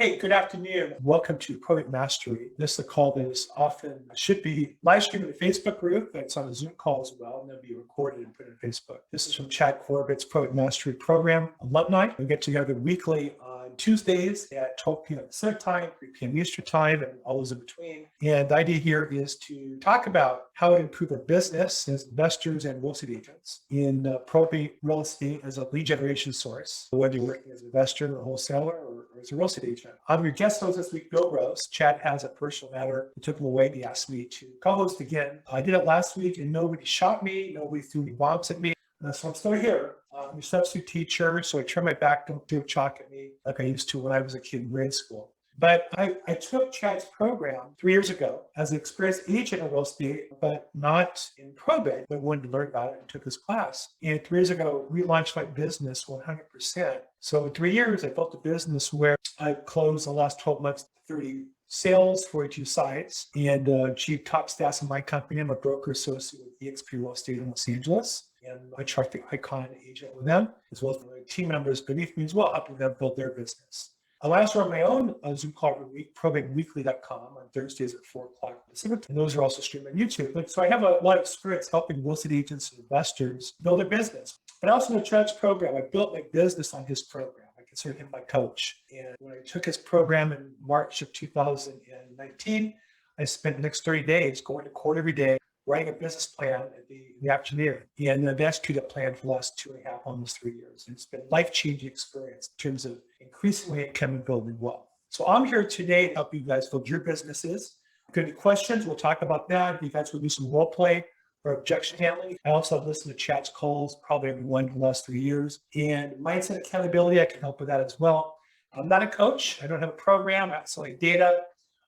Hey, good afternoon. Welcome to Probate Mastery. This is a call that is often should be live streamed in the Facebook group. It's on a Zoom call as well, and they'll be recorded and put on Facebook. This is from Chad Corbett's Probate Mastery Program Alumni. We get together weekly on Tuesdays at 12 p.m. Pacific time, 3 p.m. Eastern time, and all those in between. And the idea here is to talk about how to improve our business as investors and real estate agents in probate real estate as a lead generation source, whether you're working as an investor or wholesaler or as a real estate agent. I'm your guest host this week, Bill Rose. Chad has a personal matter. He took him away and he asked me to co-host again. I did it last week and nobody shot me. Nobody threw any bombs at me. So I'm still here. I'm a substitute teacher, so I turn my back, don't throw chalk at me like I used to when I was a kid in grade school. But I took Chad's program 3 years ago as an experienced agent in real estate, but not in probate. I wanted to learn about it and took this class. And 3 years ago, relaunched my business 100%. So in 3 years, I built a business where I closed the last 12 months, 30 sales, 42 sites, and achieved top stats in my company. I'm a broker associate with eXp Real Estate in Los Angeles. And I chart the icon agent with them, as well as my team members beneath me as well, helping them build their business. I last run my own Zoom call every week, probateweekly.com on Thursdays at 4 o'clock Pacific. And those are also streamed on YouTube. So I have a lot of experience helping real estate agents and investors build their business. But also in Chad's program, I built my business on his program. I consider him my coach. And when I took his program in March of 2019, I spent the next 30 days going to court every day, writing a business plan in the afternoon. And I've executed that plan for the last 2.5, almost 3 years. And it's been a life-changing experience in terms of increasing my income and building wealth. So I'm here today to help you guys build your businesses. If you have any questions, we'll talk about that. If you guys will do some role play or objection handling. I also have listened to Chad's calls, probably every one in the last 3 years. And mindset accountability, I can help with that as well. I'm not a coach. I don't have a program. I also like data.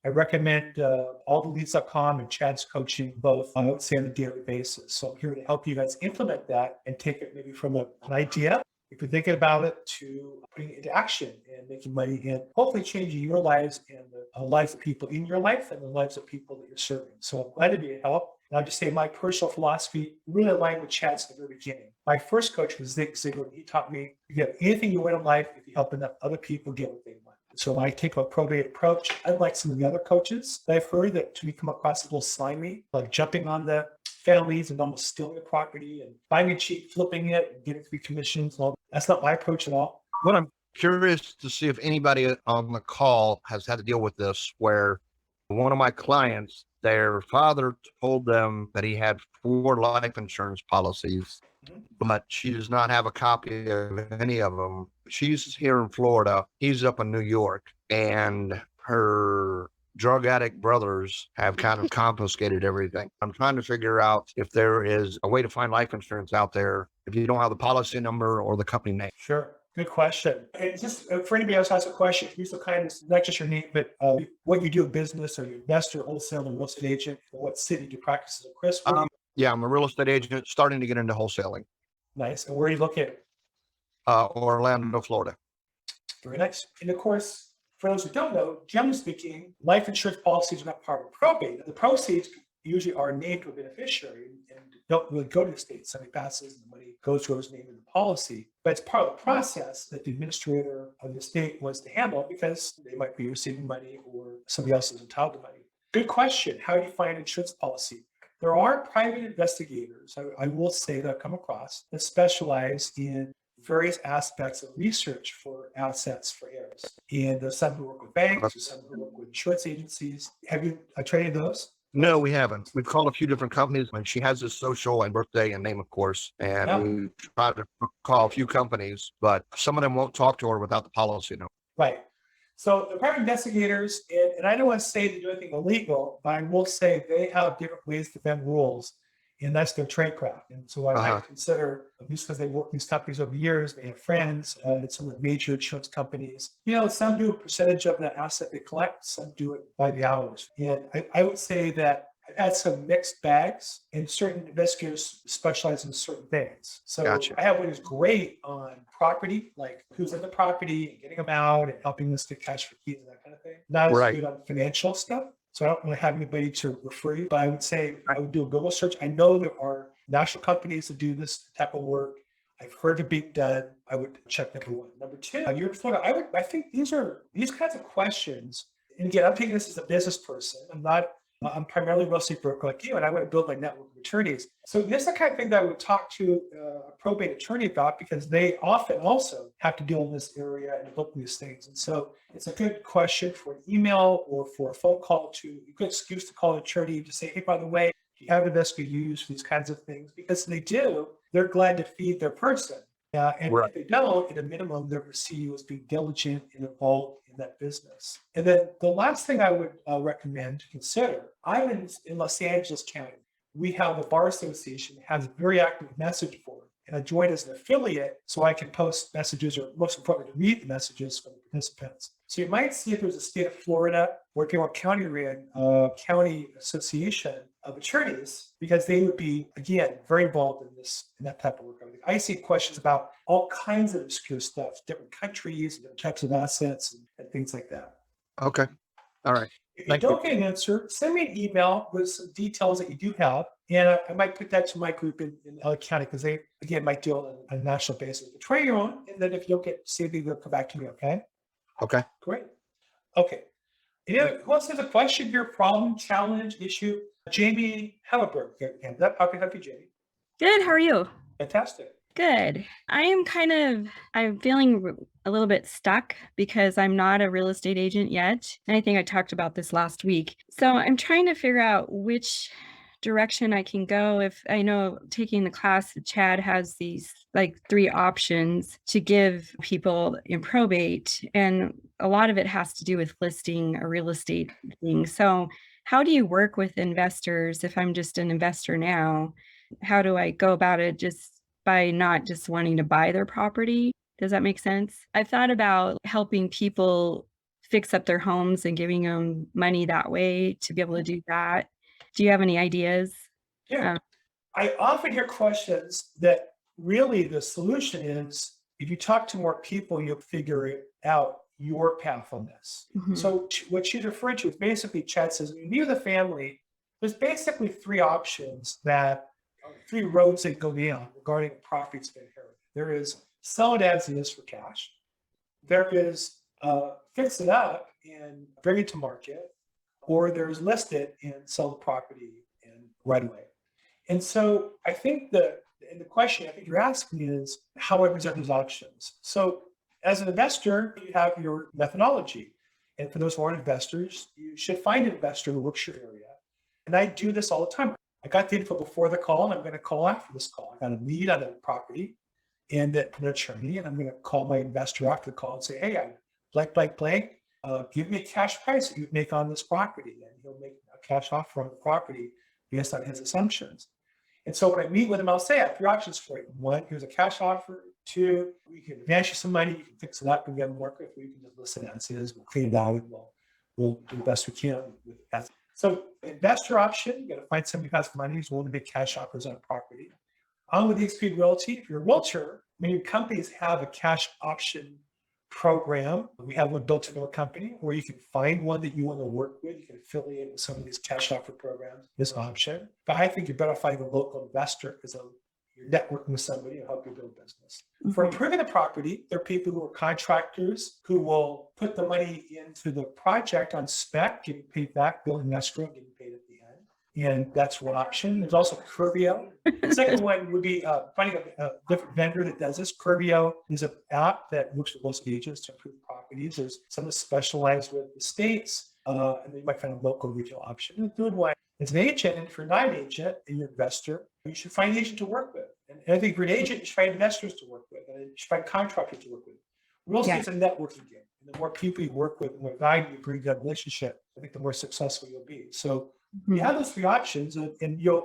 I recommend alltheleads.com and Chad's coaching both, I would say, on a daily basis. So I'm here to help you guys implement that and take it maybe from an idea, if you're thinking about it, to putting it into action and making money and hopefully changing your lives and the lives of people in your life and the lives of people that you're serving. So I'm glad to be of help. And I'll just say my personal philosophy really aligned with Chad's at the very beginning. My first coach was Zig Ziglar. He taught me you get anything you want in life if you help enough other people get what they want. So I take a probate approach. Unlike some of the other coaches that I've heard that to me come across a little slimy, like jumping on the families and almost stealing the property and buying it cheap, flipping it, and getting 3 commissions. Well, that's not my approach at all. What I'm curious to see if anybody on the call has had to deal with this, where one of my clients, their father told them that he had 4 life insurance policies, but she does not have a copy of any of them. She's here in Florida. He's up in New York, and her drug addict brothers have kind of confiscated everything. I'm trying to figure out if there is a way to find life insurance out there if you don't have the policy number or the company name. Sure. Good question. And just for anybody else who has a question, if you're so kind, not just your name, but what you do in business, or you investor, wholesaler, real estate agent, what city do you practice? Chris? Yeah, I'm a real estate agent starting to get into wholesaling. Nice. And where are you located? Orlando, Florida. Very nice. And of course, for those who don't know, generally speaking, life insurance policies are not part of probate. The proceeds usually are named to a beneficiary and don't really go to the estate. Somebody passes and the money goes to whoever's named in the policy. But it's part of the process that the administrator of the estate wants to handle because they might be receiving money or somebody else is entitled to money. Good question. How do you find an insurance policy? There are private investigators, I will say, that I've come across that specialize in various aspects of research for assets for heirs. And there's some who work with banks, there's some who work with insurance agencies. Have you traded those? No, we haven't. We've called a few different companies, and she has his social and birthday and name, of course. And we tried to call a few companies, but some of them won't talk to her without the policy number. Right. So the private investigators, and I don't want to say they do anything illegal, but I will say they have different ways to bend rules, and that's their tradecraft. And so I consider, just because they work in these companies over years, they have friends at some of the major insurance companies. You know, some do a percentage of the asset they collect, some do it by the hours. And I would say that I've had some mixed bags, and certain investigators specialize in certain things. So Gotcha. I have one who's great on property, like who's in the property and getting them out and helping us get cash for keys and that kind of thing. Not as good on financial stuff. So I don't really have anybody to refer you, but I would say I would do a Google search. I know there are national companies that do this type of work. I've heard it being done. I would check number one. Number two, you're in Florida. I think these kinds of questions. And again, I'm taking this as a business person. I'm primarily a real estate broker like you, and I want to build my network of attorneys. So this is the kind of thing that I would talk to a probate attorney about, because they often also have to deal in this area and look at these things. And so it's a good question for an email or for a phone call, a good excuse to call an attorney to say, hey, by the way, do you have an investor you use for these kinds of things? Because they do, they're glad to feed their person. And Right. if they don't, at a minimum, they're going to see you as being diligent and involved in that business. And then the last thing I would recommend to consider, I'm in Los Angeles County. We have the Bar Association has a very active message board, and I joined as an affiliate so I can post messages, or most importantly, read the messages from the participants. So you might see if there's a state of Florida, or if you're a county ran, county association of attorneys, because they would be, again, very involved in that type of work. I see questions about all kinds of obscure stuff, different countries, different types of assets, and things like that. Okay. All right. If you don't get an answer, send me an email with some details that you do have, and I might put that to my group in LA County, because they, again, might deal on a national basis. But try your own, and then if you don't get saved, they'll come back to me, okay? Okay. Great. Okay. Who else has a question here, problem, challenge, issue? Jamie Halliburton. How can I help you, Jamie? Good. How are you? Fantastic. Good. I'm feeling a little bit stuck because I'm not a real estate agent yet. And I think I talked about this last week. So I'm trying to figure out which direction I can go. If I know taking the class, Chad has these like 3 options to give people in probate. And a lot of it has to do with listing a real estate thing. So how do you work with investors if I'm just an investor now? How do I go about it just by not just wanting to buy their property? Does that make sense? I've thought about helping people fix up their homes and giving them money that way to be able to do that. Do you have any ideas? Yeah. I often hear questions that really the solution is, if you talk to more people, you'll figure out your path on this. Mhm. So what she's referring to is basically, Chad says, when you meet with a family, there's basically 3 options, 3 roads that go down regarding properties to inherit. There is sell it as is for cash. There is fix it up and bring it to market, or there's list it and sell the property and right away. And so I think the question I think you're asking is, how I present those options. So as an investor, you have your methodology. And for those who aren't investors, you should find an investor who works your area. And I do this all the time. I got the info before the call, and I'm going to call after this call. I got a lead on a property and an attorney, and I'm going to call my investor after the call and say, hey, I'm blank, give me a cash price that you'd make on this property. And he'll make a cash offer on the property based on his assumptions. And so when I meet with him, I'll say, I have 3 options for you. 1, here's a cash offer. 2, we can advance you some money, you can fix it up and get them work with. We can just listen and see this, we'll clean it out, and we'll do the best we can with that. So investor option, you got to find somebody who has money, who's willing to make cash offers on a property. On with eXp Realty, if you're a realtor, many companies have a cash option program. We have one built into our company where you can find one that you want to work with. You can affiliate with some of these cash offer programs, this option. But I think you're better finding a local investor, because you're networking with somebody to help you build business. For improving the property, there are people who are contractors who will put the money into the project on spec, getting paid back, building escrow, getting paid at the end. And that's one option. There's also Curbio. The second one would be finding a different vendor that does this. Curbio is an app that works with most agents to improve properties. There's some that specialize with estates, and then you might find a local regional option. And the third one is an agent. And if you're not an agent and you're an investor, you should find an agent to work with. And I think if you're an agent, you should find investors to work with, and you should find contractors to work with. Real estate is a networking game. And the more people you work with, the more value you bring to that relationship, I think the more successful you'll be. So you have those 3 options, and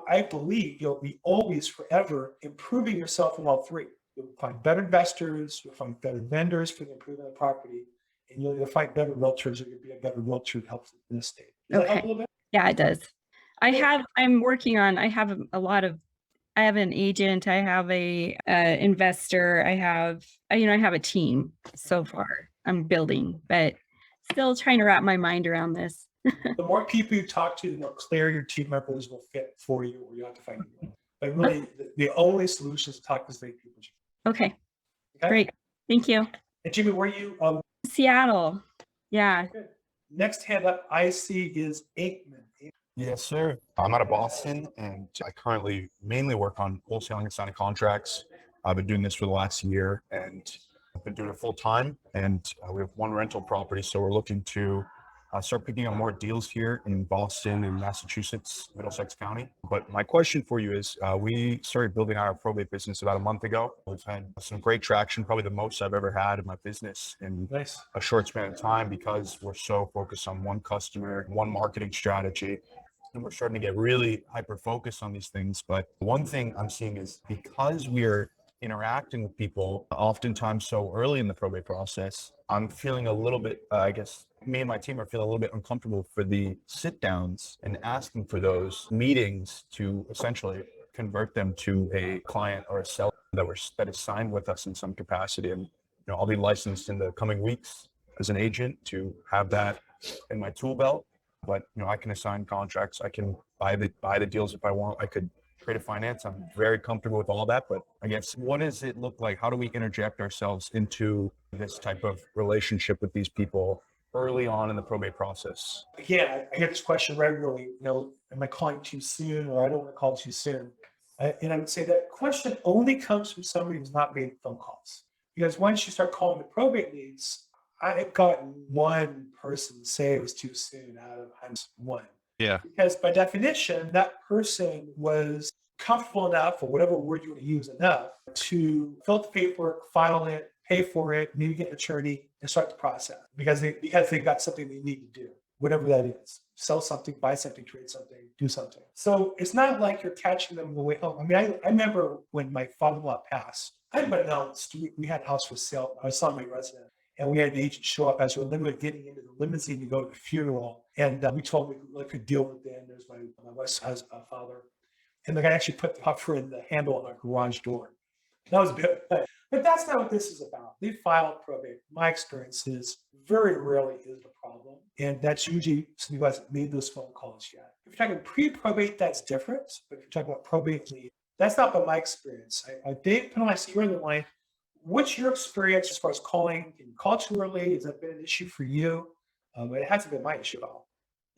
I believe you'll be always forever improving yourself in all 3. You'll find better investors, you'll find better vendors for the improvement of the property, and you'll find better realtors, or you'll be a better realtor that helps in this state. Does that help a little bit? Yeah, it does. I have an agent, I have a investor, I have a team so far. I'm building, but still trying to wrap my mind around this. The more people you talk to, the more clear your team members will fit for you, or you have to find one. But really, the only solution is to talk to as many people as you Okay, Okay. great. Thank you. And Jimmy, were you Seattle. Yeah. good. Next hand up I see is Aikman. Yes, sir. I'm out of Boston and I currently mainly work on wholesaling and signing contracts. I've been doing this for the last year and I've been doing it full time. And we have one rental property. So we're looking to start picking up more deals here in Boston and Massachusetts, Middlesex County. But my question for you is, we started building our probate business about a month ago. We've had some great traction, probably the most I've ever had in my business in Nice. a short span of time because we're so focused on one customer, one marketing strategy. And we're starting to get really hyper focused on these things. But one thing I'm seeing is because we're interacting with people oftentimes so early in the probate process, I'm feeling a little bit, I guess me and my team are feeling a little bit uncomfortable for the sit downs and asking for those meetings to essentially convert them to a client or a seller that is signed with us in some capacity. And I'll be licensed in the coming weeks as an agent to have that in my tool belt. But I can assign contracts. I can buy the deals if I want. I could create a finance. I'm very comfortable with all that. But I guess what does it look like? How do we interject ourselves into this type of relationship with these people early on in the probate process? Again, I get this question regularly. Am I calling too soon, or I don't want to call too soon? And I would say that question only comes from somebody who's not made phone calls. Because once you start calling the probate leads, I've gotten one person say it was too soon out of one. Yeah. Because by definition, that person was comfortable enough, or whatever word you want to use, enough to fill out the paperwork, file it, pay for it, maybe get an attorney and start the process because they got something they need to do, whatever that is. Sell something, buy something, trade something, do something. So it's not like you're catching them on the way home. I mean, I remember when my father-in-law passed, I had been announced, we had a house for sale. I was selling my resident. And we had an agent show up as we were getting into the limousine to go to the funeral. And we told him we really could deal with it. And there's my wife's husband, father. And the guy actually put the puffer in the handle on our garage door. That was a bit, but that's not what this is about. They filed probate. My experience is very rarely is it a problem. And that's usually somebody who hasn't made those phone calls yet. If you're talking pre-probate, that's different. But if you're talking about probate lead, that's not been my experience. Dave, I see you're in the line. What's your experience as far as calling? Can you call too early? Has that been an issue for you? It hasn't been my issue at all.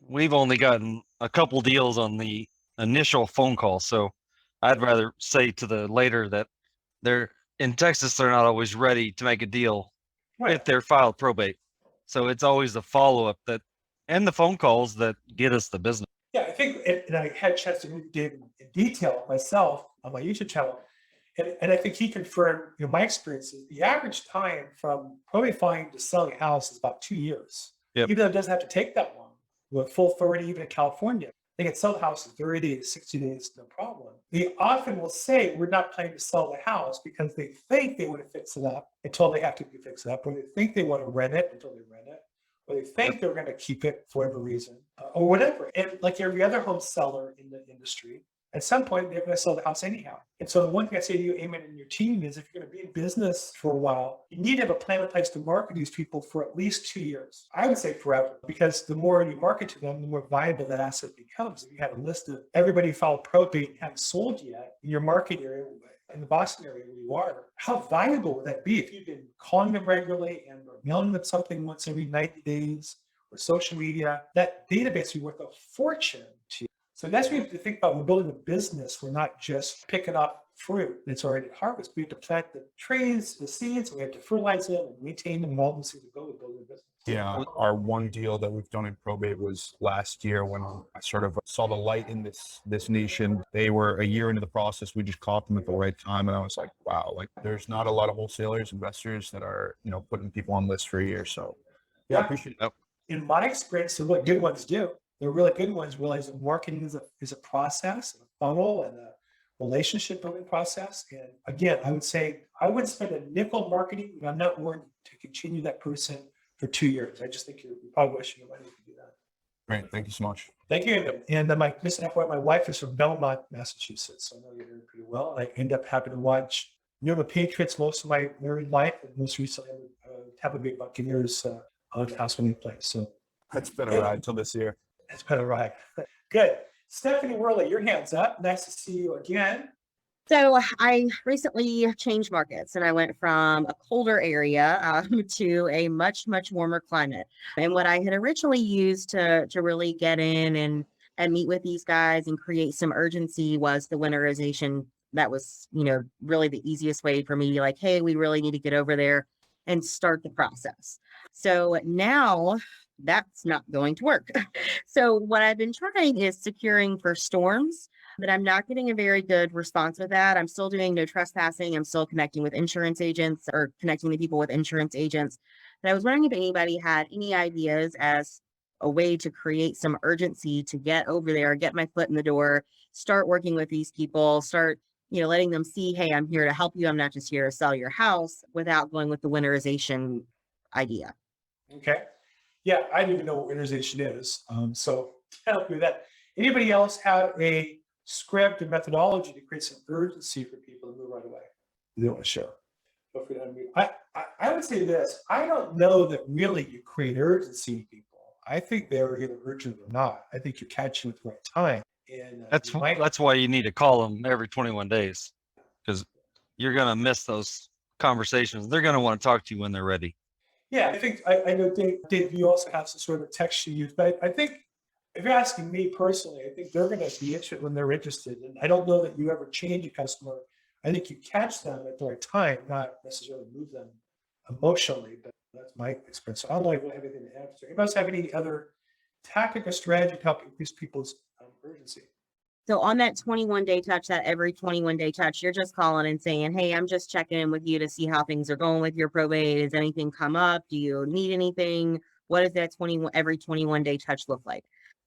We've only gotten a couple deals on the initial phone call. So I'd rather say to the later that they're in Texas, they're not always ready to make a deal if they're filed probate. So it's always the follow-up and the phone calls that get us the business. Yeah, I think, and I had a chance to meet Dave in detail myself on my YouTube channel. And I think he confirmed, my experience is the average time from probate filing to selling a house is about 2 years. Yep. Even though it doesn't have to take that long. With full authority, even in California, they can sell the house in 30 days, 60 days, no problem. They often will say, we're not planning to sell the house because they think they want to fix it up until they have to fix it up, or they think they want to rent it until they rent it, or they think they're going to keep it for whatever reason, or whatever. And like every other home seller in the industry, at some point, they're going to sell the house anyhow. And so the one thing I say to you, Eamon, and your team is if you're going to be in business for a while, you need to have a plan in place to market these people for at least 2 years. I would say forever, because the more you market to them, the more viable that asset becomes. If you had a list of everybody who filed probate and haven't sold yet in your market area, in the Boston area where you are, how valuable would that be if you've been calling them regularly and or mailing them something once every 90 days or social media? That database would be worth a fortune to you. So that's what we have to think about. We're building a business. We're not just picking up fruit that's already harvested. We have to plant the trees, the seeds, we have to fertilize them and maintain them and all those things that go with building a business. Yeah, our one deal that we've done in probate was last year when I sort of saw the light in this niche, and they were a year into the process. We just caught them at the right time, and I was like, wow, like there's not a lot of wholesalers, investors that are putting people on lists for a year. So yeah, I appreciate it. In my experience, the really good ones do. The really good ones realize that marketing is a process, a funnel, and a relationship building process. And again, I would say I wouldn't spend a nickel marketing, and I'm not willing to continue that person for 2 years. I just think you're probably wishing your money to do that. Great, thank you so much. Thank you. And my wife is from Belmont, Massachusetts, so I know you're doing pretty well. I end up having to watch the Patriots most of my married life, and most recently Tampa Bay Buccaneers on house winning play. So That's been a ride till this year. it's been a ride. Good. Stephanie Worley, your hand's up. Nice to see you again. So I recently changed markets and I went from a colder area to a much, much warmer climate. And what I had originally used to really get in and meet with these guys and create some urgency was the winterization. That was, really the easiest way for me to be like, hey, we really need to get over there and start the process. So now that's not going to work. So what I've been trying is securing for storms, but I'm not getting a very good response with that. I'm still doing no trespassing. I'm still connecting with insurance agents or connecting the people with insurance agents. But I was wondering if anybody had any ideas as a way to create some urgency to get over there, get my foot in the door, start working with these people, start, letting them see, hey, I'm here to help you. I'm not just here to sell your house without going with the winterization idea. Okay. Yeah, I don't even know what winterization is. So help me with that. Anybody else have a script and methodology to create some urgency for people to move right away? They want to share. Feel free to unmute. I would say this. I don't know that really you create urgency in people. I think they're either urgent or not. I think you're catching at the right time. And That's why you need to call them every 21 days, because you're gonna miss those conversations. They're gonna want to talk to you when they're ready. Yeah, I think I know Dave, you also have some sort of text you use, but I think if you're asking me personally, I think they're going to be interested when they're interested. And I don't know that you ever change a customer. I think you catch them at the right time, not necessarily move them emotionally, but that's my experience. So I don't know if I have anything to answer. You must have any other tactic or strategy to help increase people's urgency. So on that 21-day touch, that every 21-day touch, you're just calling and saying, hey, I'm just checking in with you to see how things are going with your probate. Has anything come up? Do you need anything? What does that every 21-day touch look like?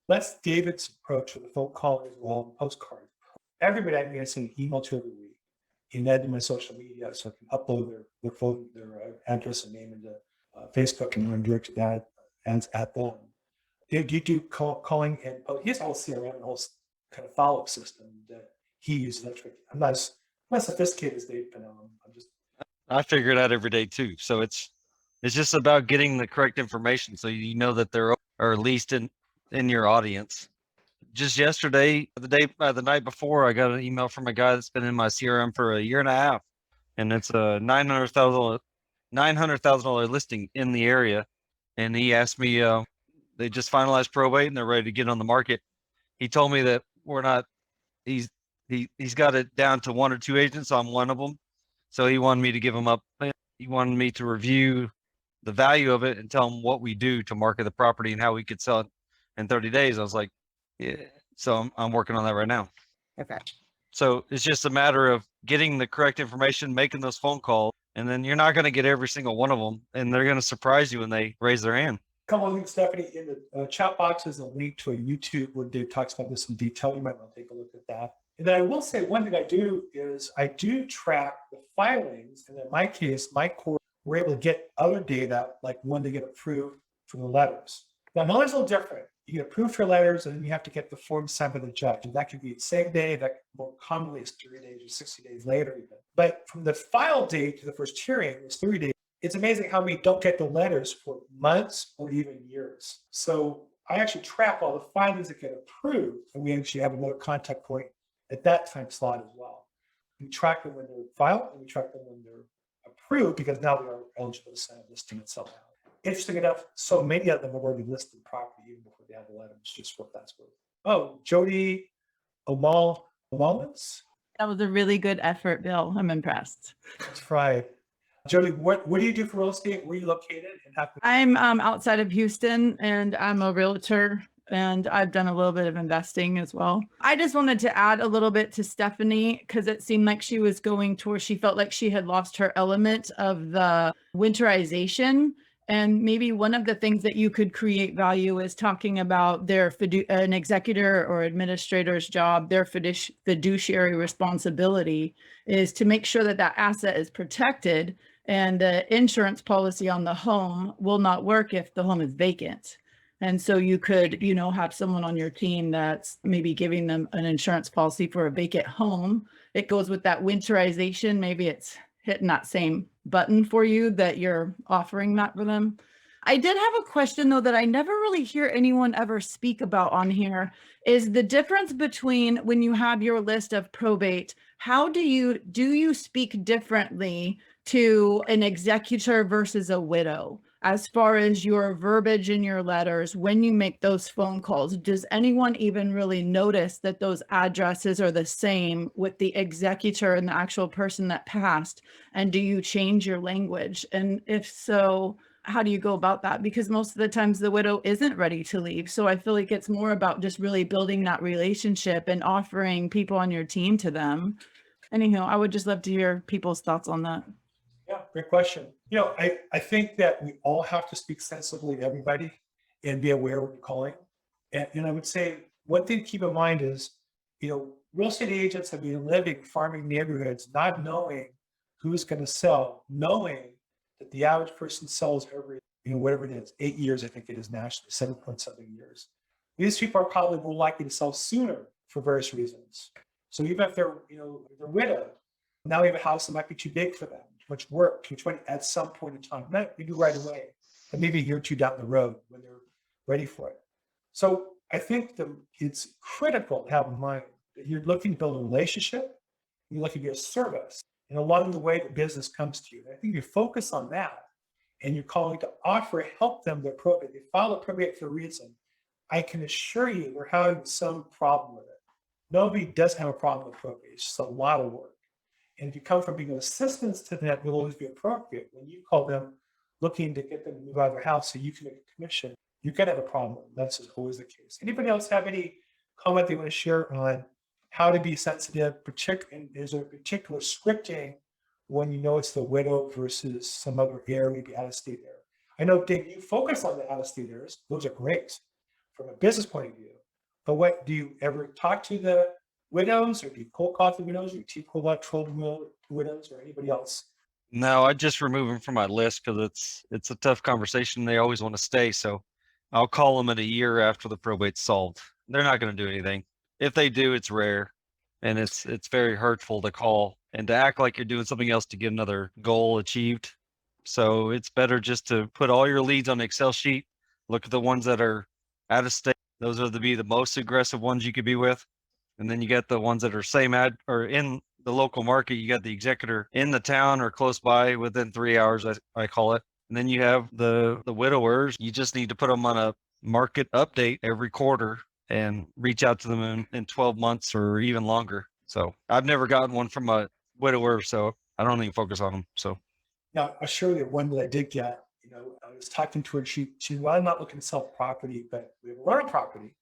That's David's approach with the phone call as well, and postcards. Everybody I send an email to every week. And add to my social media so I can upload their phone, their address and name into Facebook and run direct to that ads at them. Do you do calling and he has a whole CRM and a whole kind of follow-up system that he uses. That's right. I'm not as sophisticated as they've been on. I figure it out every day too. So it's just about getting the correct information so you know that they're, or at least in your audience. Just yesterday, the night before, I got an email from a guy that's been in my CRM for a year and a half, and it's a $900,000 listing in the area. And he asked me, they just finalized probate and they're ready to get on the market. He told me that he's got it down to 1 or 2 agents. I'm one of them. So he wanted me to give him up. He wanted me to review the value of it and tell him what we do to market the property and how we could sell it in 30 days. I was like, yeah. So I'm working on that right now. Okay. So it's just a matter of getting the correct information, making those phone calls, and then you're not going to get every single one of them, and they're going to surprise you when they raise their hand. Couple of things, Stephanie, in the chat box is a link to a YouTube where Dave talks about this in detail. You might want to take a look at that. And then I will say one thing I do is I do track the filings. And in my case, my court, we're able to get other data, like when they get approved for the letters. Now, miller's a little different. You get approved for letters, and then you have to get the form signed by the judge. And that could be the same day, that more commonly is 30 days or 60 days later even. But from the file date to the first hearing is 30 days. It's amazing how many don't get the letters for months or even years. So I actually track all the filings that get approved, and we actually have another contact point at that time slot as well. We track them when they're filed, and we track them when they're approved, because now we are eligible to send a listing and sell now. Interesting enough, so many of them have already listed property even before they have the letters, just what that's worth. Oh, Jody Omalans? That was a really good effort, Bill. I'm impressed. That's right. Jody, what do you do for real estate? Where are you located? And I'm outside of Houston, and I'm a realtor, and I've done a little bit of investing as well. I just wanted to add a little bit to Stephanie, because it seemed like she was going towards, she felt like she had lost her element of the winterization. And maybe one of the things that you could create value is talking about their an executor or administrator's job, their fiduciary responsibility is to make sure that that asset is protected, and the insurance policy on the home will not work if the home is vacant. And so you could, have someone on your team that's maybe giving them an insurance policy for a vacant home. It goes with that winterization. Maybe it's hitting that same button for you that you're offering that for them. I did have a question though that I never really hear anyone ever speak about on here, is the difference between when you have your list of probate, How do you speak differently to an executor versus a widow as far as your verbiage in your letters when you make those phone calls? Does anyone even really notice that those addresses are the same with the executor and the actual person that passed? And do you change your language? And if so, how do you go about that? Because most of the times the widow isn't ready to leave. So I feel like it's more about just really building that relationship and offering people on your team to them. Anyhow, I would just love to hear people's thoughts on that. Yeah, great question. I think that we all have to speak sensibly to everybody and be aware when you're calling. And I would say one thing to keep in mind is, real estate agents have been living, farming neighborhoods, not knowing who's going to sell, knowing that the average person sells every, whatever it is, 8 years, I think it is nationally, 7.something years. These people are probably more likely to sell sooner for various reasons. So even if they're widowed, now we have a house that might be too big for them, too much work, too much money at some point in time. Not we do right away, but maybe a year or two down the road when they're ready for it. So I think it's critical to have in mind that you're looking to build a relationship, you're looking to get a service, and along the way the business comes to you. And I think you focus on that and you're calling to offer help them with probate. They file a probate for a reason. I can assure you they're having some problem with it. Nobody does have a problem with probate. It's just a lot of work. And if you come from being an assistance to them, it will always be appropriate. When you call them looking to get them to move out of their house so you can make a commission, you're going to have a problem. That's just always the case. Anybody else have any comment they want to share on how to be sensitive? And is there a particular scripting when you know it's the widow versus some other heir, maybe out-of-state heir? I know, Dave, you focus on the out-of-state heirs. Those are great from a business point of view. But what do you ever talk to the widows, or do you cold call the widows, or do you cold call trouble widows, or anybody else? No, I just remove them from my list because it's a tough conversation. They always want to stay, so I'll call them in a year after the probate's solved. They're not going to do anything. If they do, it's rare, and it's very hurtful to call and to act like you're doing something else to get another goal achieved. So it's better just to put all your leads on an Excel sheet. Look at the ones that are out of state. Those are the most aggressive ones you could be with. And then you got the ones that are same ad or in the local market. You got the executor in the town or close by within 3 hours, I call it. And then you have the widowers. You just need to put them on a market update every quarter and reach out to them in 12 months or even longer. So I've never gotten one from a widower, so I don't even focus on them. So now I'll show you one that I did get. I was talking to her. She well, I'm not looking to sell property, but we have a rental property.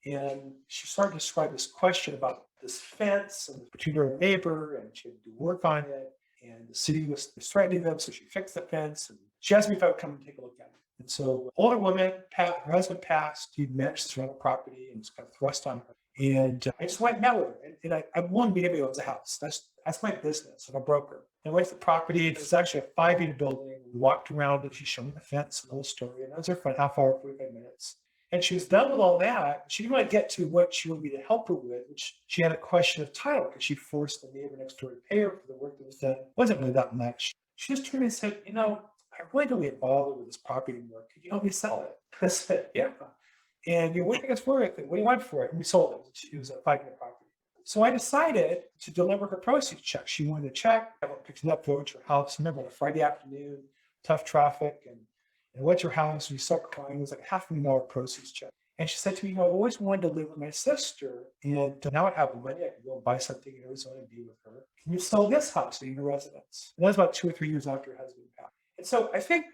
And she started to describe this question about this fence and between her neighbor, and she had to do work on it. And the city was threatening them, so she fixed the fence. And she asked me if I would come and take a look at it. And so, older woman, her husband passed. He'd managed this rental property and was kind of thrust on her. And I just went and met with her. And I'm one being able to own the house. That's my business. I'm a broker. And I went to the property. It was actually a 5-unit building. We walked around it. She showed me the fence and the whole story. And I was there for a half hour, 45 minutes. And she was done with all that. She didn't want to get to what she wanted me to help her with, which she had a question of title because she forced the neighbor next door to pay her for the work that was done. It wasn't really that much. She just turned to me and said, I really don't get involved with this property anymore. Could you help me sell it? I said, yeah. And what do you think it's worth? What do you want for it? And we sold it. It was a 5-unit property. So I decided to deliver her proceeds check. She wanted a check. I picked it up, drove to her house. I remember on a Friday afternoon, tough traffic, and went to her house. And we started crying. It was like $500,000 proceeds check. And she said to me, I've always wanted to live with my sister. And now I have the money. I can go and buy something in Arizona and be with her. Can you sell this house in your residence? And that was about 2 or 3 years after her husband passed. And so I think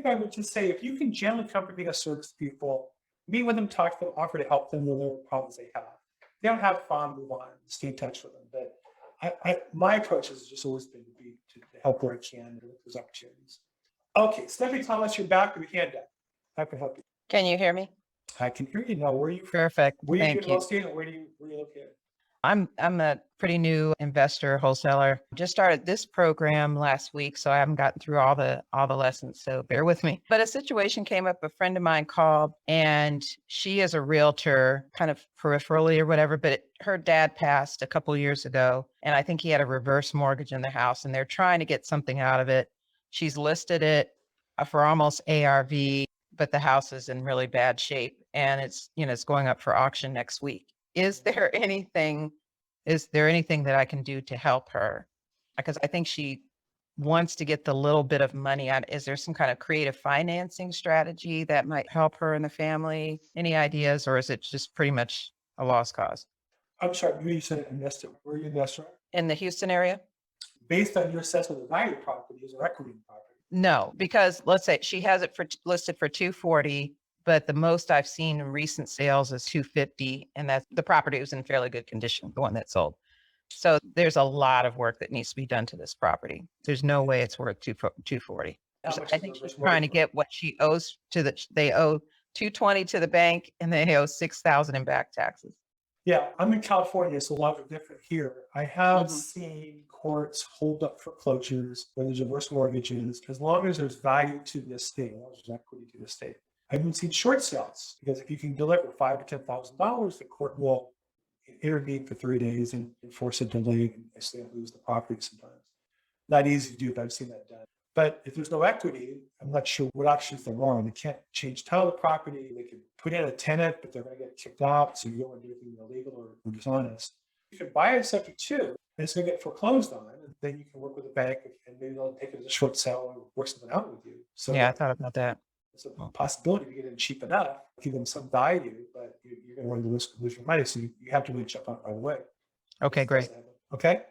I would just say, if you can generally come to being a service to people, meet with them, talk to them, offer to help them with whatever problems they have. If they don't have fun, move on, stay in touch with them. But my approach has just always been to help where I can with those opportunities. Okay, Stephanie Thomas, you're back with your hand up. I can help you. Can you hear me? I can hear you now. Where are you from? Perfect. Where are you Thank you. located, and where are you located? I'm a pretty new investor wholesaler. Just started this program last week, so I haven't gotten through all the lessons, so bear with me. But a situation came up, a friend of mine called, and she is a realtor, kind of peripherally or whatever, but her dad passed a couple years ago, and I think he had a reverse mortgage in the house, and they're trying to get something out of it. She's listed it for almost ARV, but the house is in really bad shape, and it's going up for auction next week. Is there anything Is there anything that I can do to help her? Because I think she wants to get the little bit of money out. Is there some kind of creative financing strategy that might help her and the family? Any ideas, or is it just pretty much a lost cause? I'm sorry, you said investor. Where are you investor? In the Houston area? Based on your assessment of the value of the property, is there equity in the property? No, because let's say she has it for listed for 240, but the most I've seen in recent sales is 250, and that's the property was in fairly good condition, the one that sold. So there's a lot of work that needs to be done to this property. There's no way it's worth 240. How much I is think the she's reverse trying to mortgage? get what she owes to they owe 220 to the bank, and they owe 6,000 in back taxes. Yeah, I'm in California, so a lot of different here. I have Mhm. seen courts hold up foreclosures when there's reverse mortgages, as long as there's value to the estate, as long as there's equity to the estate. I haven't seen short sales because if you can deliver $5,000 to $10,000, the court will intervene for 3 days and enforce a delay, and they lose the property sometimes. Not easy to do, but I've seen that done. But if there's no equity, I'm not sure what options there are. They can't change title of the property. They can put in a tenant, but they're going to get kicked out. So you don't want to do anything illegal or dishonest. You can buy it subject to, and it's going to get foreclosed on. And then you can work with the bank, and maybe they'll take it as a short sale or work something out with you. So Yeah, I thought about that. it's a possibility to get it cheap enough, give them some value, but you're going to run the risk of losing your money. So you have to really jump on it right away. Okay, great. Okay.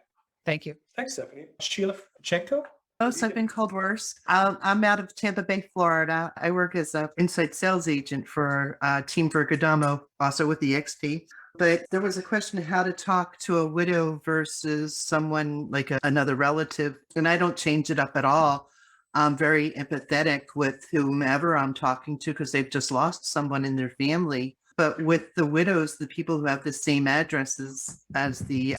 Thank you. Thanks, Stephanie. Sheila Chenko? Most I've been called worse. I'm out of Tampa Bay, Florida. I work as an inside sales agent for Team Vergadamo, also with the XP. But there was a question of how to talk to a widow versus someone like another relative. And I don't change it up at all. I'm very empathetic with whomever I'm talking to because they've just lost someone in their family. But with the widows, the people who have the same addresses as the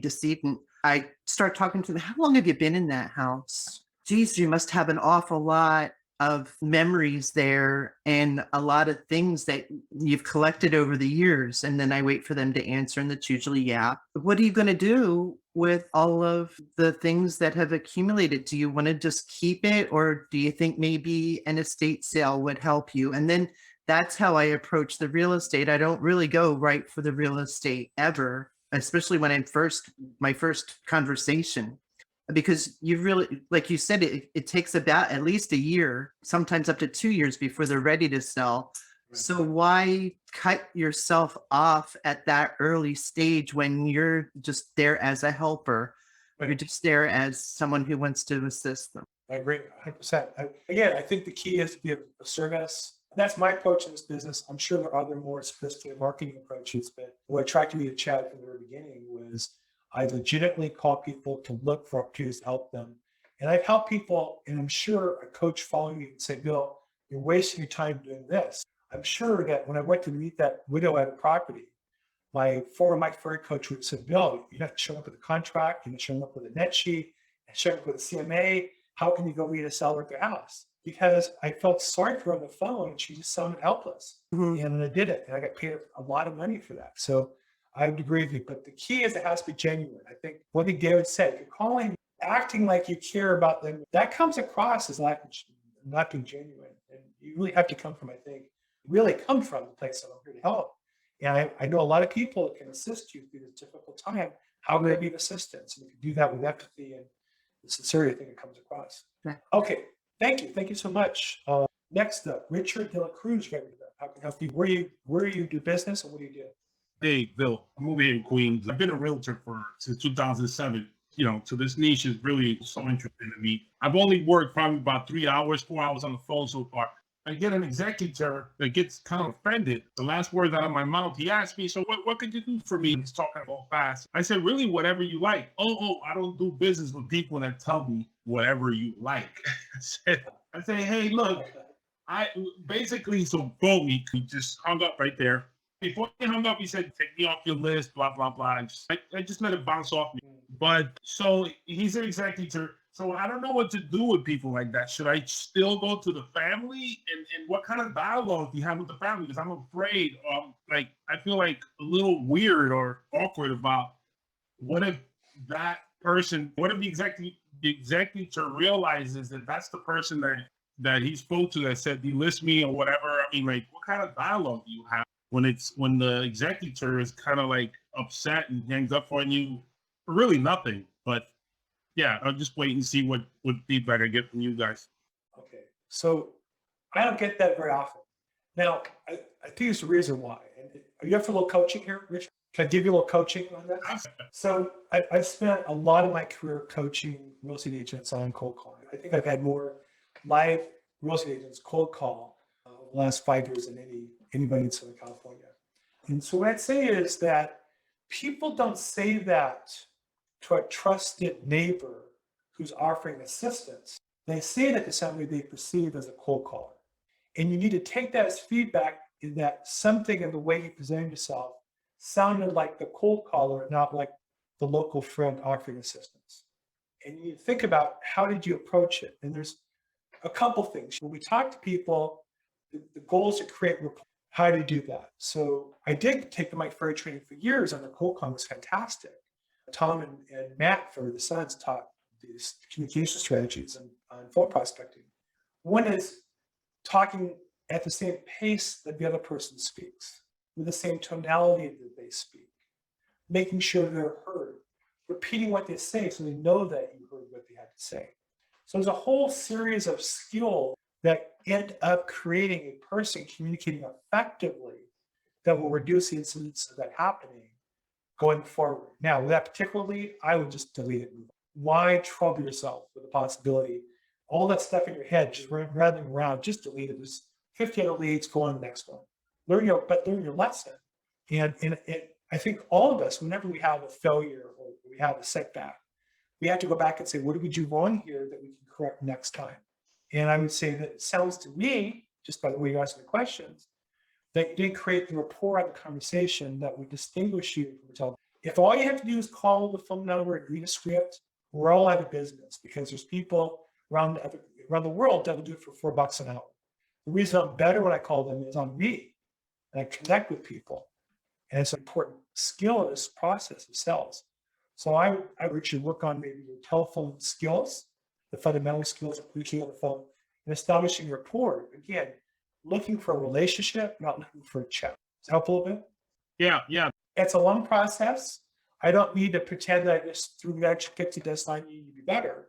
decedent, I start talking to them. How long have you been in that house? Geez, you must have an awful lot of memories there and a lot of things that you've collected over the years. And then I wait for them to answer, and that's usually, yeah. What are you going to do with all of the things that have accumulated? Do you want to just keep it, or do you think maybe an estate sale would help you? And then that's how I approach the real estate. I don't really go right for the real estate ever, especially when my first conversation, because you really, like you said, it takes about at least a year, sometimes up to 2 years before they're ready to sell. Right. So why cut yourself off at that early stage when you're just there as a helper? Right. You're just there as someone who wants to assist them. I agree 100%. Again, I think the key is to be of service. That's my approach in this business. I'm sure there are other more sophisticated marketing approaches, but what attracted me to Chad from the very beginning was I legitimately call people to look for opportunities to help them. And I've helped people, and I'm sure a coach following me would say, Bill, you're wasting your time doing this. I'm sure that when I went to meet that widow at a property, my former Mike Ferry coach would have said, Bill, you have to show up with a contract, you have to show up with a net sheet, and show up with a CMA. How can you go meet a seller at their house? Because I felt sorry for her on the phone, and she just sounded helpless. Mhm. And I did it, and I got paid a lot of money for that. So I would agree with you, but the key is it has to be genuine. I think one thing David said, if you're calling, acting like you care about them, that comes across as not being genuine. And you really have to come from, I think, really come from the place of I'm here to help. And I know a lot of people that can assist you through this difficult time. How can they be of assistance? And if you do that with empathy and the sincerity, I think it comes across. Right. Okay, thank you. Thank you so much. Next up, Richard De La Cruz. How can I help you? Where you do business and what do you do? Hey, Bill, I'm over here in Queens. I've been a realtor since 2007. So this niche is really so interesting to me. I've only worked probably about 3 hours, 4 hours on the phone so far. I get an executor that gets kind of offended. The last words out of my mouth, he asked me, so what could you do for me? He's talking about fast. I said, really, whatever you like. Oh, I don't do business with people that tell me whatever you like. I said, hey, look, so boom, he just hung up right there. Before he hung up, he said, take me off your list, blah, blah, blah. I just let it bounce off me. But so he's an executor. So I don't know what to do with people like that. Should I still go to the family? And what kind of dialogue do you have with the family? Because I'm afraid, I feel like a little weird or awkward about what if the executor realizes that that's the person that he spoke to that said, delist me or whatever. I mean, like, what kind of dialogue do you have when the executor is kind of like upset and hangs up on you for really nothing. But yeah, I'll just wait and see what feedback I get from you guys. Okay, so I don't get that very often. Now, I think there's a reason why. And are you up for a little coaching here, Richard? Can I give you a little coaching on that? So I spent a lot of my career coaching real estate agents on cold calling. I think I've had more live real estate agents cold call the last 5 years than anybody in Southern California. And so what I'd say is that people don't say that to a trusted neighbor who's offering assistance. They say that to somebody they perceive as a cold caller. And you need to take that as feedback in that something in the way you present yourself sounded like the cold caller, not like the local friend offering assistance. And you need to think about how did you approach it? And there's a couple things. When we talk to people, the goal is to create rapport. How do you do that? So I did take the Mike Ferry training for years, and the cold call was fantastic. Tom and Matt for the Sons taught these communication strategies and phone prospecting. One is talking at the same pace that the other person speaks, with the same tonality that they speak, making sure they're heard, repeating what they say so they know that you heard what they had to say. So there's a whole series of skills that end up creating a person communicating effectively that will reduce the incidence of that happening going forward. Now, with that particularly, I would just delete it. Why trouble yourself with the possibility? All that stuff in your head, just rattling around, just delete it. There's 50 other leads, go on to the next one. Learn your lesson. And I think all of us, whenever we have a failure or we have a setback, we have to go back and say, what did we do wrong here that we can correct next time? And I would say that it sounds to me, just by the way you're asking the questions, that you didn't create the rapport of the conversation that would distinguish you from each other. If all you have to do is call the phone number and read a script, we're all out of business because there's people around the world that will do it for $4 an hour. The reason I'm better when I call them is on me, and I connect with people. And it's an important skill in this process of sales. So I would work on maybe your telephone skills, the fundamental skills of communicating on the phone, and establishing rapport. Again, looking for a relationship, not looking for a check. Does that help a little bit? Yeah. It's a long process. I don't need to pretend that I just threw that get to deadline, you need to be better.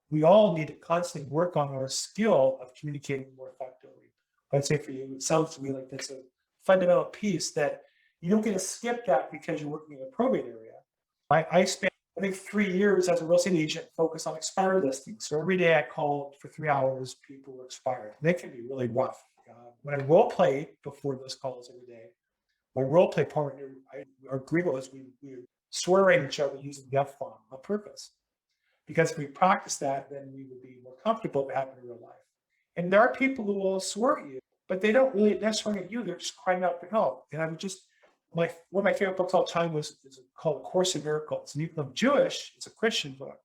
We all need to constantly work on our skill of communicating more effectively. I'd say for you, it sounds to me like that's a fundamental piece that you don't get to skip that because you're working in the probate area. I spent, I think, 3 years as a real estate agent focused on expired listings. So every day I called for 3 hours, people were expired. And they can be really rough. When I role play before those calls every day, my role play partner, our agreement was we swear at each other using the F-bomb on purpose. Because if we practice that, then we would be more comfortable if it happened in real life. And there are people who will swear at you, but they don't really necessarily at you. They're just crying out for help. And I would just, one of my favorite books all the time is called Course in Miracles. And even though I'm Jewish, it's a Christian book.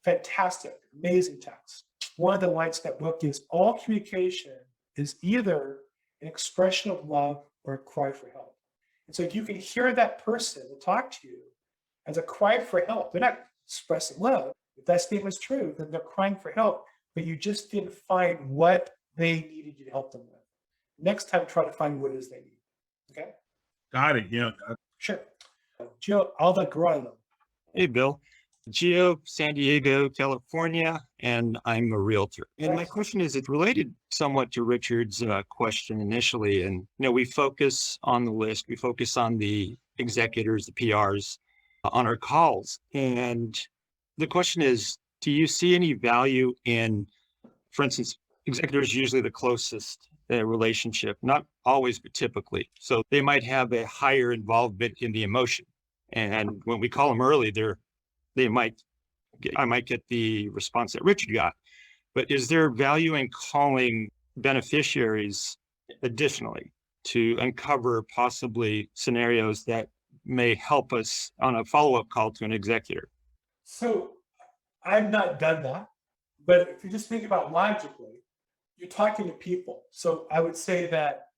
Fantastic, amazing text. One of the lines in that book is all communication is either an expression of love or a cry for help. And so if you can hear that person that talk to you as a cry for help, they're not expressing love. If that statement is true, then they're crying for help, but you just didn't find what they needed you to help them with. Next time, try to find what it is they need. Okay? Got it. Yeah. Sure. Gio Alvagrano. Hey, Bill. Gio, San Diego, California, and I'm a realtor. And my question is, it's related somewhat to Richard's question initially. And, we focus on the list, we focus on the executors, the PRs on our calls. And the question is, do you see any value in, for instance, executors usually the closest relationship, not always, but typically. So they might have a higher involvement in the emotion. And when we call them early, I might get the response that Richard got. But is there value in calling beneficiaries additionally to uncover possibly scenarios that may help us on a follow-up call to an executor? So I've not done that, but if you just think about logically, you're talking to people. So I would say that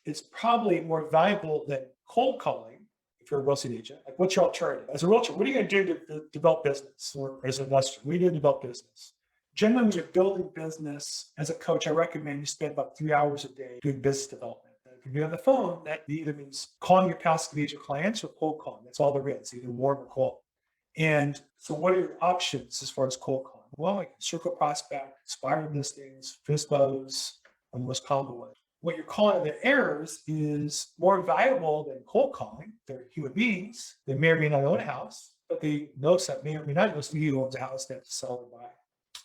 it's probably more valuable than cold calling if you're a real estate agent. Like, what's your alternative? As a realtor, what are you going to do to develop business? Or as an investor, what are you going to develop business? Generally, when you're building business as a coach, I recommend you spend about 3 hours a day doing business development. If you're on the phone, that either means calling your past major clients or cold calling. That's all there is, either warm or cold. And so what are your options as far as cold calling? Well, like circle prospect, expired listings, FISBOs, are the most common ones. What you're calling the heirs is more valuable than cold calling. They're human beings. They may or may not own a house, but they know some may or may not know somebody who owns a house they have to sell or buy.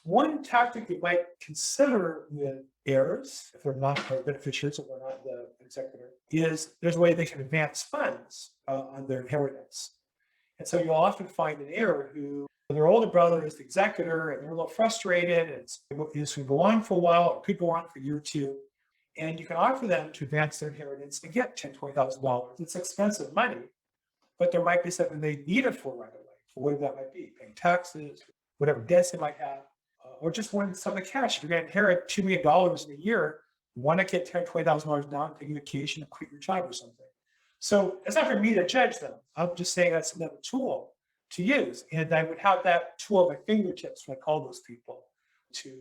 One tactic you might consider with heirs, if they're not the beneficiaries or they're not the executor, is there's a way they can advance funds on their inheritance. And so you'll often find an heir who their older brother is the executor and they're a little frustrated. And it's going to go on for a while, or could go on for a year or two. And you can offer them to advance their inheritance and get $10,000, $20,000. It's expensive money, but there might be something they need it for right away, for whatever that might be, paying taxes, whatever debts they might have, or just wanting some of the cash. If you're going to inherit $2 million in a year, why not get $10,000, $20,000 down, take a vacation, and quit your job or something? So it's not for me to judge them. I'm just saying that's another tool to use. And I would have that tool at my fingertips when I call those people to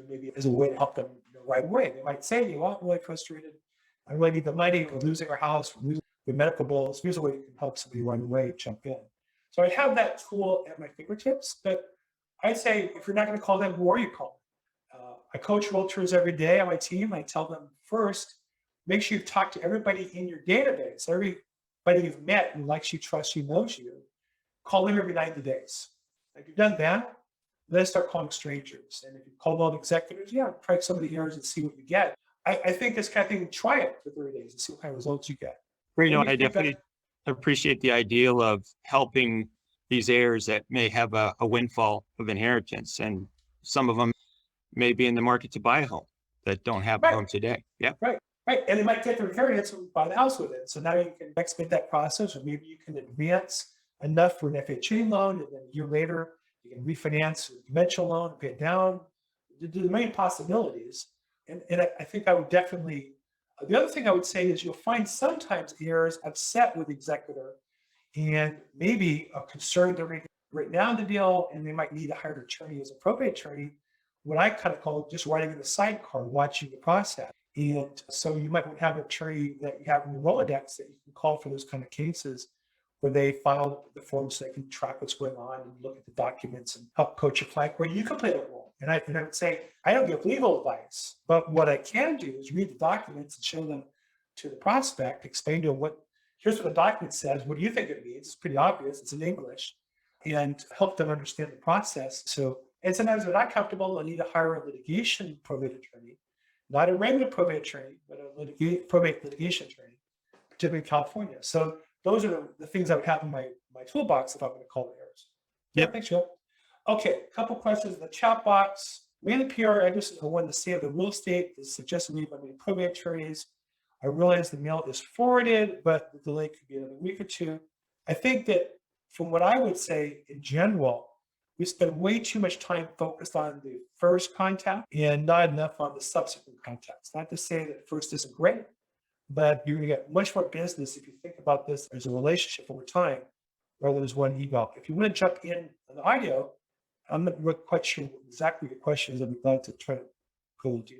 maybe as a way to help them the right way. They might say, you know, I'm really frustrated. I really need the money. We're losing our house. We're losing the medical bills. Here's a way you can help somebody right away, jump in. So I have that tool at my fingertips, but I'd say if you're not going to call them, who are you calling? I coach realtors every day on my team. I tell them first, make sure you talk to everybody in your database, everybody you've met who likes you, trusts you, knows you. Call them every 90 days. If you've done that, then start calling strangers. And if you call all the executors, yeah, try some of the heirs and see what you get. I think this kind of thing, try it for 30 days and see what kind of results you get. You know, I definitely appreciate the ideal of helping these heirs that may have a windfall of inheritance, and some of them may be in the market to buy a home that don't have a home today. Yeah. Right. And they might get their inheritance and buy the house with it. So now you can expedite that process, or maybe you can advance enough for an FHA loan, and then a year later, you can refinance a conventional loan and pay it down. There's many possibilities. And I think I would definitely, the other thing I would say is you'll find sometimes heirs upset with the executor and maybe a concern they're written down the deal, and they might need a hired attorney as a probate attorney. What I kind of call just writing in the sidecar, watching the process. And so you might have an attorney that you have in your Rolodex that you can call for those kind of cases where they file the forms so they can track what's going on and look at the documents and help coach your client where you can play that role. And I would say, I don't give legal advice, but what I can do is read the documents and show them to the prospect, explain to them here's what the document says. What do you think it means? It's pretty obvious. It's in English, and help them understand the process. So, and sometimes they're not comfortable and need to hire a litigation probate attorney, not a regular probate attorney, but a probate litigation attorney, particularly in California. So those are the things I would have in my toolbox if I'm going to call the heirs. Yeah, thanks, Joe. Okay, a couple questions in the chat box. Me and the PR address is the one to say the real estate is suggested me by many probate attorneys. I realize the mail is forwarded, but the delay could be another week or two. I think that from what I would say in general, we spend way too much time focused on the first contact and not enough on the subsequent contacts. Not to say that first isn't great, but you're going to get much more business if you think about this as a relationship over time rather than as one email. If you want to jump in on the audio, I'm not quite sure exactly your question is. I'd be glad to try to go a little deeper.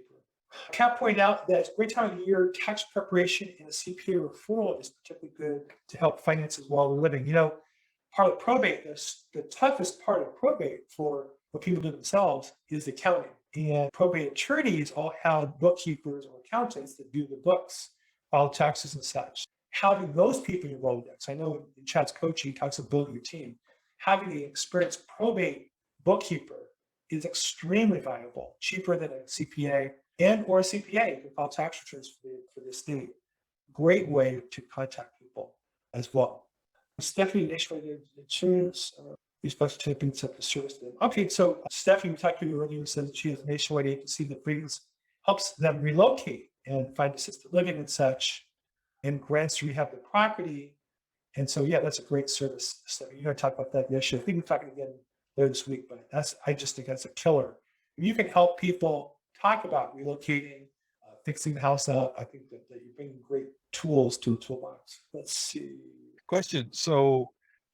Kat pointed out that it's a great time of the year. Tax preparation and a CPA referral is particularly good to help finances while we're living. You know, part of probate, the toughest part of probate for what people do themselves is the accounting. And probate attorneys all have bookkeepers or accountants that do the books, file taxes and such. Having those people in your Rolodex, I know in Chad's coaching, he talks about building your team. Having an experienced probate bookkeeper is extremely valuable, cheaper than a CPA or a CPA. You can file tax returns for the state. Great way to contact people as well. Stephanie initiated insurance. These folks typing set the service to them. Okay, so Stephanie, we talked to you earlier, said that she has a nationwide agency that helps them relocate and find assisted living and such, and grants to rehab the property. And so, yeah, that's a great service. So you're going to talk about that yesterday. I think we're talking again later this week, but I just think that's a killer. If you can help people talk about relocating, fixing the house up, I think that you're bringing great tools to the toolbox. Let's see. Question. So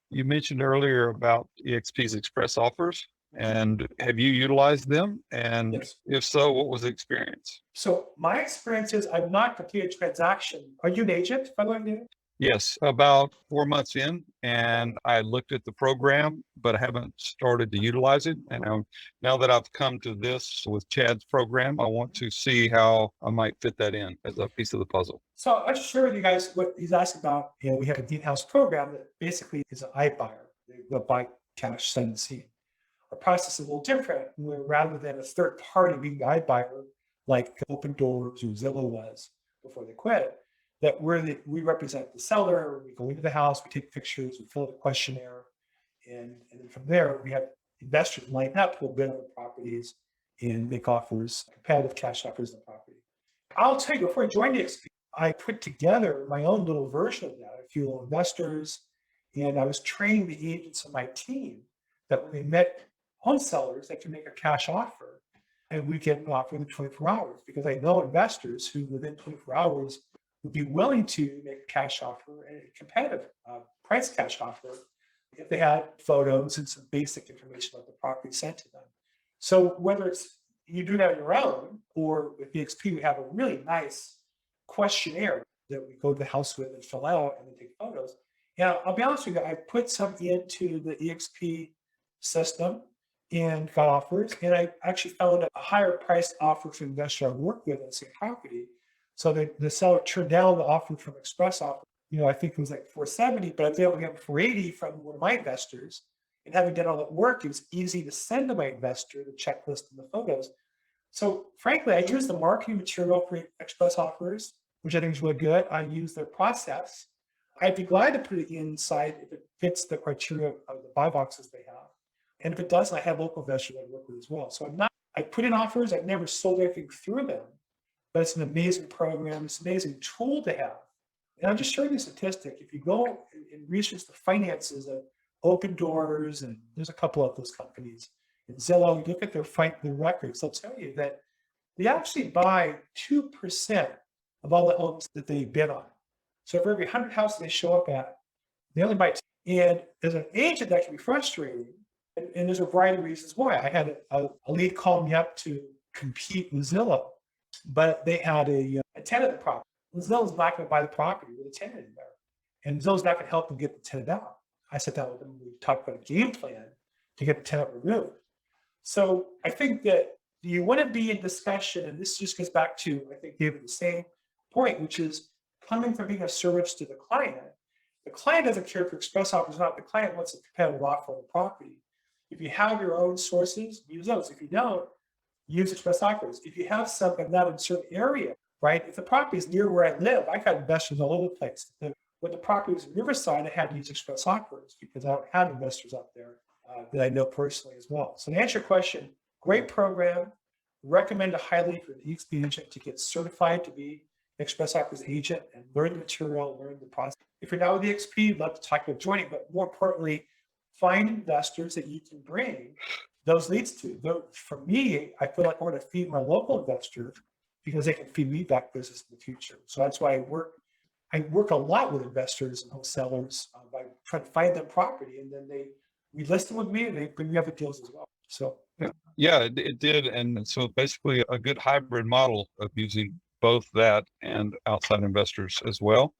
you mentioned earlier about EXP's express offers. And have you utilized them? And Yes. if so, what was the experience? So my experience is I've not completed a transaction. Are you an agent, by the way, David? Yes, about 4 months in, and I looked at the program, but I haven't started to utilize it. And now that I've come to this with Chad's program, I want to see how I might fit that in as a piece of the puzzle. So I'll just share with you guys what he's asking about. We have a in-house program that basically is an iBuyer. They'll buy cash, send and see. Our process is a little different, where rather than a third party being the iBuyer, like Open Doors or Zillow was before they quit, that we represent the seller. We go into the house, we take pictures, we fill out a questionnaire, and then from there we have investors line up who will bid on the properties and make offers, competitive cash offers on the property. I'll tell you, before I joined EXP, I put together my own little version of that, a few little investors, and I was training the agents on my team that when they met home sellers, they can make a cash offer, and we get an offer within 24 hours, because I know investors who within 24 hours would be willing to make a cash offer and a competitive price cash offer if they had photos and some basic information about the property sent to them. So whether it's you do that on your own, or with EXP, we have a really nice questionnaire that we go to the house with and fill out and then take photos. And I'll be honest with you, I put some into the EXP system and got offers, and I actually found a higher price offer for the investor I work with on the same property. So the seller turned down the offer from Express Offer. I think it was like 470, but I was able to get 480 from one of my investors. And having done all that work, it was easy to send to my investor the checklist and the photos. So frankly, I use the marketing material for Express Offers, which I think is really good. I use their process. I'd be glad to put it inside if it fits the criteria of the buy boxes they have. And if it doesn't, I have local investors I work with as well. So I put in offers. I've never sold anything through them, but it's an amazing program. It's an amazing tool to have. And I'm just showing you a statistic. If you go and research the finances of Open Doors, and there's a couple of those companies, and Zillow, look at their records, they'll tell you that they actually buy 2% of all the homes that they bid on. So for every 100 houses they show up at, they only buy 2. And as an agent, that can be frustrating. And there's a variety of reasons why. I had a lead call me up to compete with Zillow, but they had a tenant in the property. Zillow's not going to buy the property with a tenant in there. And Zillow's not going to help them get the tenant out. I sat down with them and we talked about a game plan to get the tenant removed. So I think that you want to be in discussion, and this just goes back to, I think, David, the same point, which is coming from being a service to the client. The client doesn't care if Express Offers or not. The client wants a competitive offer on the property. If you have your own sources, use those. If you don't, use Express Offers. If you have something not in a certain area, right? If the property is near where I live, I got investors all over the place. When the property was in Riverside, I had to use Express Offers because I don't have investors up there that I know personally as well. So to answer your question, great program. Recommend highly for the EXP agent to get certified to be an Express Offers agent and learn the material, learn the process. If you're not with EXP, I'd love to talk about joining, but more importantly, find investors that you can bring those leads to. For me, I feel like I want to feed my local investor because they can feed me back business in the future. So that's why I work a lot with investors and wholesalers by trying to find them property, and then we list them with me and they bring me other deals as well. So Yeah, it did. And so basically a good hybrid model of using both that and outside investors as well.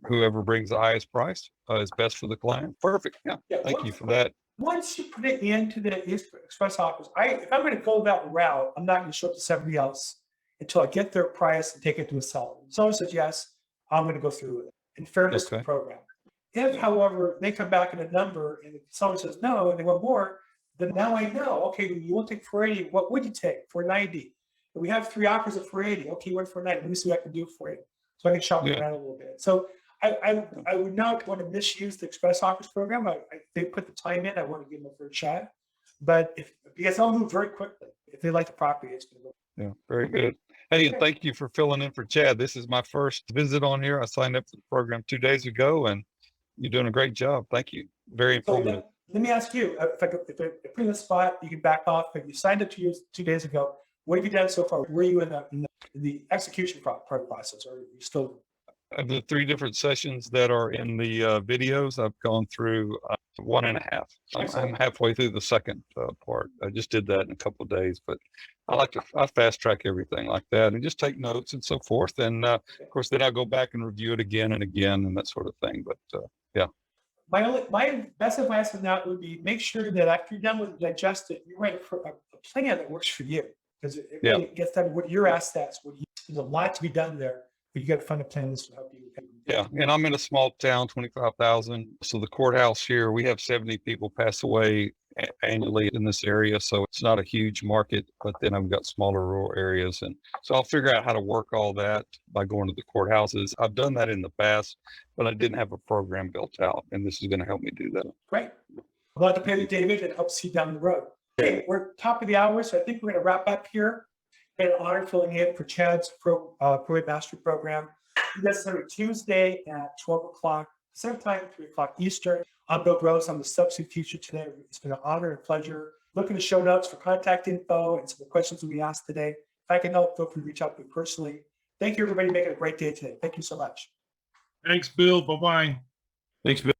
Whoever brings the highest price is best for the client. Perfect. Yeah. Thank you for that. Once you put it into the Express Offers, if I'm going to go that route, I'm not going to show up to somebody else until I get their price and take it to a seller. Someone says yes, I'm going to go through with it. In fairness to the program. If, however, they come back in a number and someone says no and they want more, then now I know, okay, you won't take 480. What would you take? 490. And we have 3 offers at 480. Okay, you went 490. Let me see what I can do for you. So I can shop around a little bit. So I would not want to misuse the Express Offers program. They put the time in. I want to give them a fair shot. But because I'll move very quickly. If they like the property, it's going to go. Yeah, very good. Hey, and thank you for filling in for Chad. This is my first visit on here. I signed up for the program 2 days ago, and you're doing a great job. Thank you. Very informative. Let me ask you, if I put you in the spot, you can back off. If you signed up 2 days ago, what have you done so far? Were you in the execution part of the process, or are you still? Of the 3 different sessions that are in the videos, I've gone through 1.5. I'm halfway through the second part. I just did that in a couple of days, but I fast track everything like that and just take notes and so forth. And of course, then I'll go back and review it again and again and that sort of thing. But yeah. My best advice on that would be make sure that after you're done with digest it, you write a plan that works for you, because it really gets down to what your assets. There's a lot to be done there, but you got to find a plan that's will help you. Yeah, and I'm in a small town, 25,000. So the courthouse here, we have 70 people pass away annually in this area. So it's not a huge market, but then I've got smaller rural areas. And so I'll figure out how to work all that by going to the courthouses. I've done that in the past, but I didn't have a program built out. And this is going to help me do that. Great. A lot to pay to David and help see down the road. Okay, we're top of the hour, so I think we're going to wrap up here. Been an honor filling in for Chad's Probate Mastery Program. That's every Tuesday at 12 o'clock, same time, 3 o'clock Eastern. I'm Bill Gross. I'm the substitute teacher today. It's been an honor and pleasure. Look in the show notes for contact info and some of the questions that we asked today. If I can help, feel free to reach out to me personally. Thank you, everybody. Making a great day today. Thank you so much. Thanks, Bill. Bye-bye. Thanks, Bill.